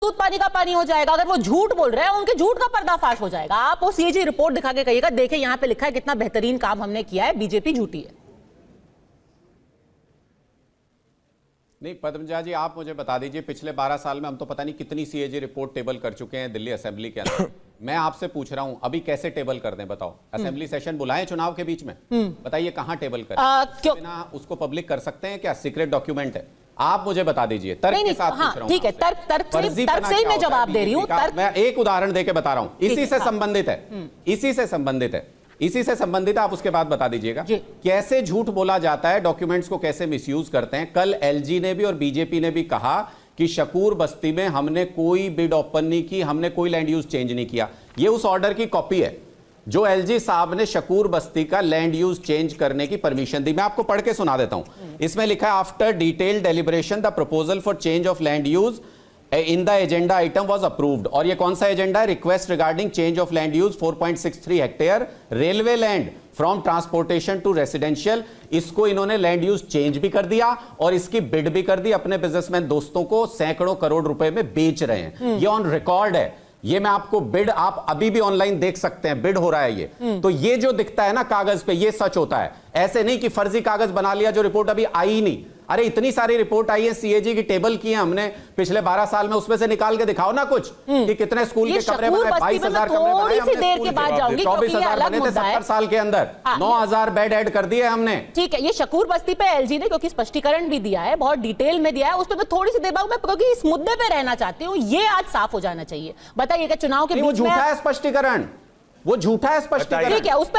दूध पानी का पानी हो जाएगा। अगर वो झूठ बोल रहे हैं उनके झूठ का पर्दाफाश हो जाएगा। आप वो सीएजी रिपोर्ट दिखा के कहिएगा देखिए यहां पे लिखा है कितना बेहतरीन काम हमने किया है, बीजेपी झूठी है। नहीं पद्मजा जी, आप मुझे बता दीजिए पिछले 12 साल में हम तो पता नहीं कितनी सीएजी रिपोर्ट टेबल कर चुके हैं दिल्ली असेंबली के अंदर। मैं आपसे पूछ रहा हूं अभी कैसे टेबल कर दें बताओ। असेंबली सेशन बुलाएं चुनाव के बीच में, बताइए कहां टेबल करें? क्यों बिना उसको पब्लिक कर सकते हैं क्या? सीक्रेट डॉक्यूमेंट है। आप मुझे बता दीजिए तर्क के साथ पूछ रहा हूं। ठीक है, तर्क से ही मैं जवाब दे रही हूं। मैं एक उदाहरण देके बता रहा हूं, इसी से संबंधित है, इसी से संबंधित है, इसी से संबंधित आप उसके बाद बता दीजिएगा कैसे झूठ बोला जाता है, डॉक्यूमेंट्स को कैसे मिसयूज करते हैं। कल एलजी ने भी और बीजेपी ने भी कहा कि शकूर बस्ती में हमने कोई बिड ओपन नहीं की, हमने कोई लैंड यूज चेंज नहीं किया। ये उस ऑर्डर की कॉपी है जो एलजी साहब ने शकूर बस्ती का लैंड यूज चेंज करने की परमिशन दी। मैं आपको पढ़ के सुना देता हूं। इसमें लिखा है after detailed deliberation the proposal for change of land use in the agenda item was approved. और ये कौन सा एजेंडा है? Request regarding change of land use 4.63 hectare railway land from transportation to residential. इसको इन्होंने लैंड यूज चेंज भी कर दिया और इसकी बिड भी कर दी, अपने बिजनेसमैन दोस्तों को सैकड़ों करोड़ रुपए में बेच रहे हैं। ये ऑन रिकॉर्ड है। ये मैं आपको बिड आप अभी भी ऑनलाइन देख सकते हैं, बिड हो रहा है ये। तो ये जो दिखता है ना कागज पे, ये सच होता है। ऐसे नहीं कि फर्जी कागज बना लिया जो रिपोर्ट अभी आई ही नहीं। अरे इतनी सारी रिपोर्ट आई है, सीएजी की टेबल की है हमने पिछले 12 साल में, उसमें से निकाल के दिखाओ ना कुछ कि कितने स्कूल के कमरे बने। 22,000 कमरे बनाए हमने, 24,000 बने थे 70 साल के अंदर, 9,000 बेड ऐड कर दिए हमने। ठीक है, ये शकूर बस्ती पे एलजी ने क्योंकि स्पष्टीकरण भी दिया है, बहुत डिटेल में दिया है, उस पर मैं थोड़ी सी देर बाद क्योंकि इस मुद्दे पे रहना चाहती हूँ, ये आज साफ हो जाना चाहिए। बताइए कि चुनाव के बीच में झूठा है स्पष्टीकरण, वो झूठा है स्पष्टीकरण। ठीक है, उस पे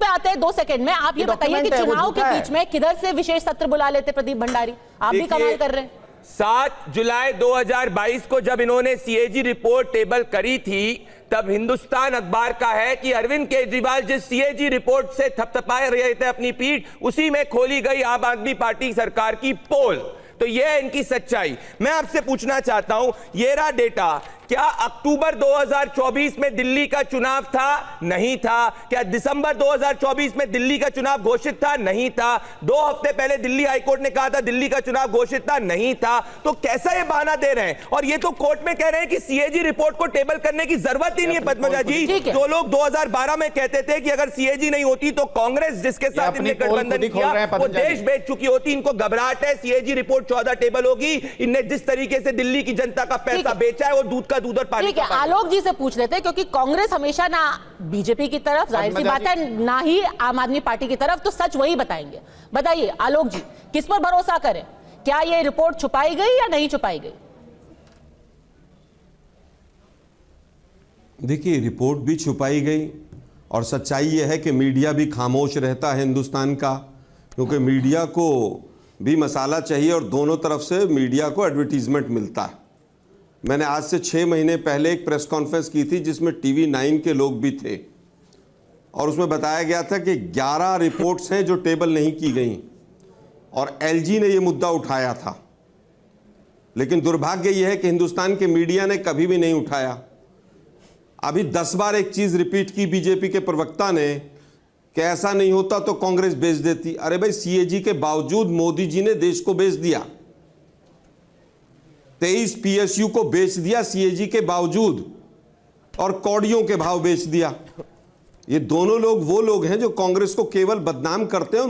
आते हैं 2 सेकंड में। आप ये बताइए कि चुनाव के बीच में किधर से विशेष सत्र बुला लेते प्रदीप भंडारी? आप भी कमाल कर रहे हैं। 7 जुलाई 2022 को जब इन्होंने सीएजी रिपोर्ट टेबल करी थी, तब हिंदुस्तान अखबार का है कि अरविंद केजरीवाल जिस सीएजी रिपोर्ट से थपथपाए रहे थे अपनी पीठ, उसी में खोली गई आम आदमी पार्टी सरकार की पोल। तो यह है इनकी सच्चाई। मैं आपसे पूछना चाहता हूं, ये रहा डेटा। क्या अक्टूबर 2024 में दिल्ली का चुनाव था? नहीं था। क्या दिसंबर 2024 में दिल्ली का चुनाव घोषित था? नहीं था। 2 हफ्ते पहले दिल्ली हाईकोर्ट ने कहा था दिल्ली का चुनाव घोषित था? नहीं था। तो कैसा ये बहाना दे रहे हैं? और ये तो कोर्ट में कह रहे हैं कि सीएजी रिपोर्ट को टेबल करने की जरूरत ही नहीं है। पद्मजा जी, जो लोग 2012 में कहते थे कि अगर सीएजी नहीं होती तो कांग्रेस जिसके साथ इनने गठबंधन किया वो देश बेच चुकी होती। इनको घबराहट है, सीएजी रिपोर्ट 14 टेबल होगी। इनने जिस तरीके से दिल्ली की जनता का पैसा बेचा है वो दूध का दूध और पानी। ठीक है, आलोक जी से पूछ लेते हैं क्योंकि कांग्रेस हमेशा ना बीजेपी की तरफ, जाहिर सी बात है, ना ही आम आदमी पार्टी की तरफ, तो सच वही बताएंगे। बताइए आलोक जी, किस पर भरोसा करें? क्या ये रिपोर्ट छुपाई गई या नहीं छुपाई गई? देखिए, रिपोर्ट भी छुपाई गई और सच्चाई यह है कि मीडिया भी खामोश रहता है हिंदुस्तान का, क्योंकि मीडिया को भी मसाला चाहिए और दोनों तरफ से मीडिया को एडवर्टीजमेंट मिलता है। मैंने आज से 6 महीने पहले एक प्रेस कॉन्फ्रेंस की थी जिसमें टीवी 9 के लोग भी थे और उसमें बताया गया था कि 11 रिपोर्ट्स हैं जो टेबल नहीं की गई और एलजी ने ये मुद्दा उठाया था। लेकिन दुर्भाग्य यह है कि हिंदुस्तान के मीडिया ने कभी भी नहीं उठाया। अभी 10 बार एक चीज़ रिपीट की बीजेपी के प्रवक्ता ने कि ऐसा नहीं होता तो कांग्रेस बेच देती। अरे भाई, सीएजी के बावजूद मोदी जी ने देश को बेच दिया, 23 पीएसयू को बेच दिया सीएजी के बावजूद, और कौड़ियों के भाव बेच दिया। ये दोनों लोग वो लोग हैं जो कांग्रेस को केवल बदनाम करते हैं और